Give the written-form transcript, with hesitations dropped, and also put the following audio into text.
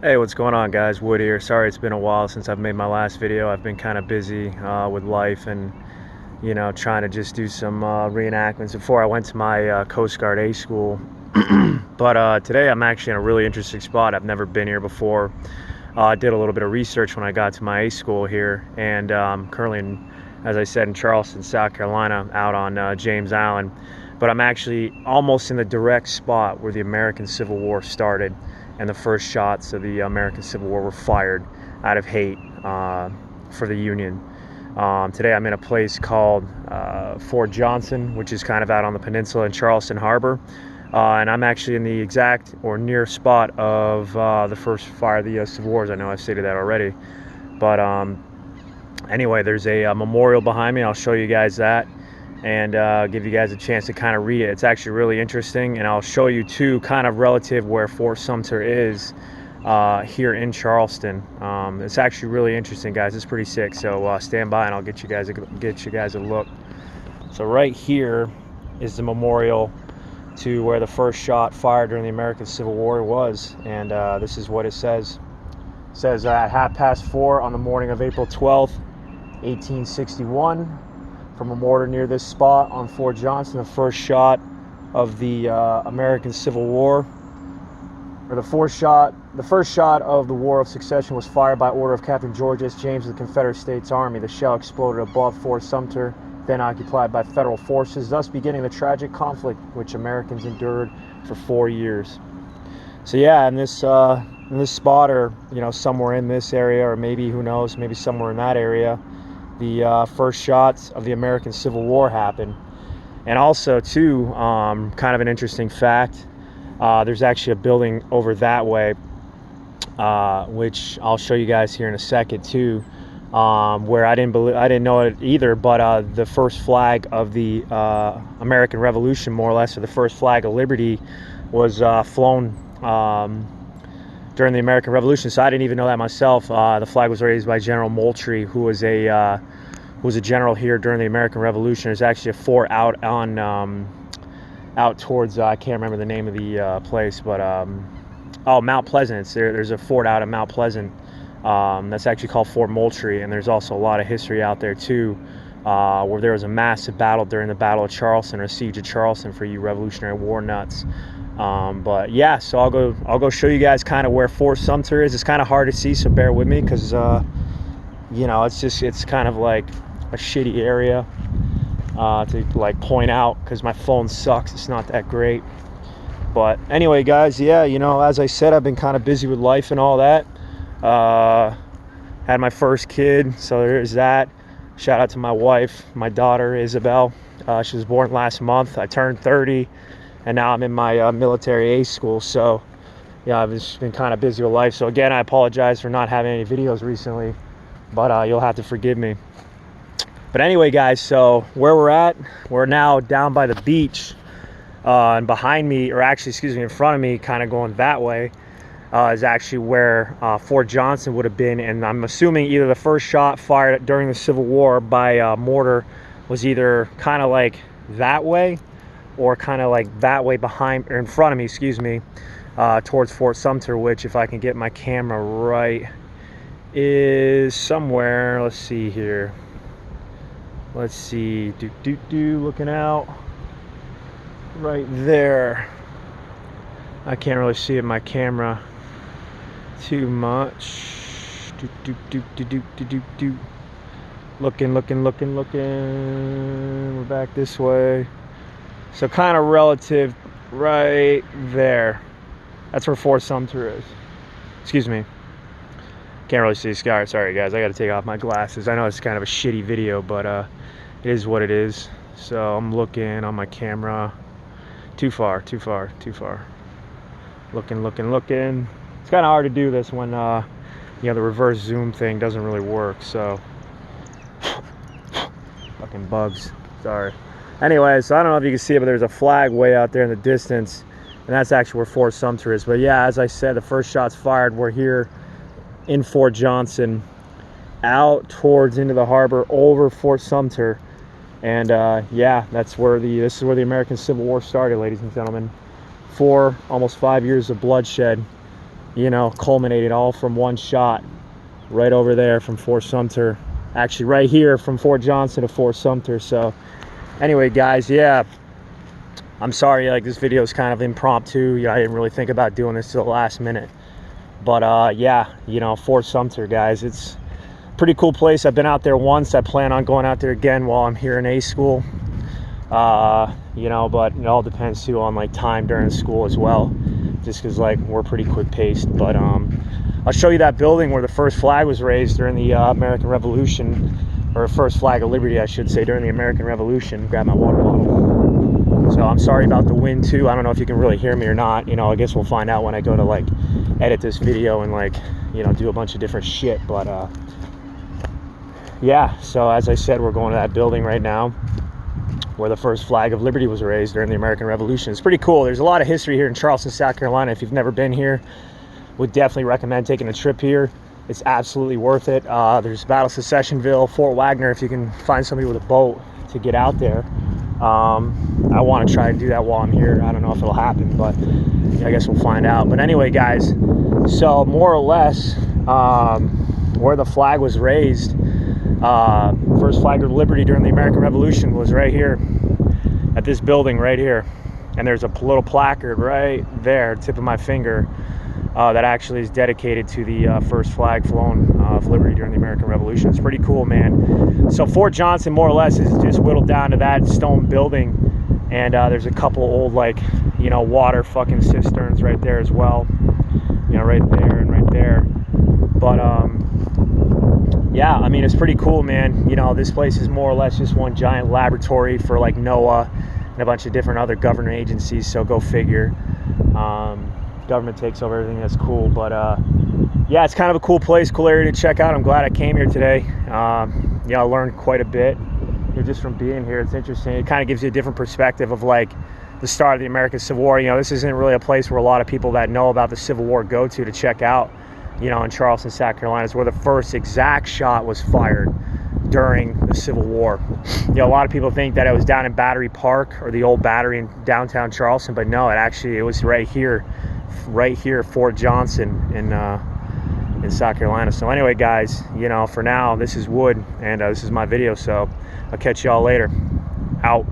Hey, what's going on, guys? Wood here. Sorry it's been a while since I've made my last video. I've been kind of busy with life and, trying to just do some reenactments before I went to my Coast Guard A school. But today I'm actually in a really interesting spot. I've never been here before. I did a little bit of research when I got to my A school here, and currently, as I said, in Charleston, South Carolina, out on James Island. But I'm actually almost in the direct spot where the American Civil War started, and the first shots of the American Civil War were fired out of hate for the Union. Today I'm in a place called Fort Johnson, which is kind of out on the peninsula in Charleston Harbor. And I'm actually in the exact or near spot of the first fire of the Civil Wars. I know I've stated that already. But anyway, there's a memorial behind me. I'll show you guys that and give you guys a chance to kind of read it. It's actually really interesting, and I'll show you too kind of relative where Fort Sumter is here in Charleston. It's actually really interesting, guys. It's pretty sick, so stand by and I'll get you guys a look. So right here is the memorial to where the first shot fired during the American Civil War was, and this is what it says. It says at 4:30 on the morning of April 12th, 1861, from a mortar near this spot on Fort Johnson, the first shot of the American Civil War, or the first shot of the War of Succession was fired by order of Captain George S. James of the Confederate States Army. The shell exploded above Fort Sumter, then occupied by Federal forces, thus beginning the tragic conflict which Americans endured for 4 years. So yeah, in this spot, or somewhere in this area, or maybe, who knows, maybe somewhere in that area, the first shots of the American Civil War happened. And also too, kind of an interesting fact, there's actually a building over that way, which I'll show you guys here in a second too, where I didn't know it either, but the first flag of the American Revolution, more or less, or the first flag of liberty, was flown during the American Revolution. So I didn't even know that myself. The flag was raised by General Moultrie, who was a general here during the American Revolution. There's actually a fort out on out towards I can't remember the name of the place, but Mount Pleasant. There's a fort out at Mount Pleasant that's actually called Fort Moultrie, and there's also a lot of history out there too, where there was a massive battle during the Battle of Charleston, or Siege of Charleston, for you Revolutionary War nuts. But yeah, so I'll go show you guys kind of where Fort Sumter is. It's kind of hard to see, so bear with me, because it's kind of like a shitty area to like point out, because my phone sucks. It's not that great. But anyway, guys, yeah, as I said, I've been kind of busy with life and all that. Had my first kid, so there's that. Shout out to my wife, my daughter Isabel. She was born last month. I turned 30, and now I'm in my military A school. So yeah, I've just been kind of busy with life. So again, I apologize for not having any videos recently, but you'll have to forgive me. But anyway, guys, so where we're now down by the beach, and behind me, or actually, excuse me, in front of me, kind of going that way, is actually where Fort Johnson would have been. And I'm assuming either the first shot fired during the Civil War by mortar was either kind of like that way, or kind of like that way behind, or in front of me, excuse me, towards Fort Sumter, which, if I can get my camera right, is somewhere, let's see here. Let's see, looking out right there. I can't really see it in my camera too much. Looking. We're back this way. So kind of relative right there. That's where Fort Sumter is. Excuse me. Can't really see the sky. Sorry, guys. I got to take off my glasses. I know it's kind of a shitty video, but it is what it is. So I'm looking on my camera. Too far. Looking. It's kind of hard to do this when the reverse zoom thing doesn't really work. So fucking bugs. Sorry. Anyway, so I don't know if you can see it, but there's a flag way out there in the distance, and that's actually where Fort Sumter is. But yeah, as I said, the first shots fired were here in Fort Johnson, out towards into the harbor over Fort Sumter. And yeah, this is where the American Civil War started, ladies and gentlemen. Almost 5 years of bloodshed, you know, culminated all from one shot right over there from Fort Sumter. Actually, right here from Fort Johnson to Fort Sumter. So anyway, guys, yeah, I'm sorry, like, this video is kind of impromptu. Yeah, I didn't really think about doing this till the last minute. But yeah, you know, Fort Sumter, guys, it's a pretty cool place. I've been out there once. I plan on going out there again while I'm here in A school. You know, but it all depends too on like time during school as well, just because like we're pretty quick paced. But I'll show you that building where the first flag was raised during the American Revolution, or first flag of liberty, I should say, during the American Revolution. Grab my water bottle. So I'm sorry about the wind too. I don't know if you can really hear me or not. You know, I guess we'll find out when I go to like edit this video and like, you know, do a bunch of different shit. But yeah, so as I said, we're going to that building right now where the first flag of liberty was raised during the American Revolution. It's pretty cool. There's a lot of history here in Charleston, South Carolina. If you've never been here, would definitely recommend taking a trip here. It's absolutely worth it. There's Battle of Secessionville, Fort Wagner, if you can find somebody with a boat to get out there. I want to try and do that while I'm here. I don't know if it'll happen, but I guess we'll find out. But anyway, guys, so more or less where the flag was raised, first flag of liberty during the American Revolution was right here at this building right here. And there's a little placard right there, tip of my finger, that actually is dedicated to the first flag flown of liberty during the American Revolution. It's pretty cool, man. So Fort Johnson, more or less, is just whittled down to that stone building. And there's a couple old, like, you know, water fucking cisterns right there as well. You know, right there and right there. But yeah, I mean, it's pretty cool, man. You know, this place is more or less just one giant laboratory for like NOAA and a bunch of different other government agencies. So go figure. Government takes over everything. That's cool. But yeah, it's kind of a cool place, cool area to check out. I'm glad I came here today. Yeah, I learned quite a bit just from being here. It's interesting. It kind of gives you a different perspective of like the start of the American Civil War. You know, this isn't really a place where a lot of people that know about the Civil War go to check out. You know, in Charleston, South Carolina, is where the first exact shot was fired during the Civil War. You know, a lot of people think that it was down in Battery Park or the old Battery in downtown Charleston, but no, it was right here, Fort Johnson in South Carolina. So anyway, guys, you know, for now, this is Wood, and this is my video, so I'll catch y'all later. Out.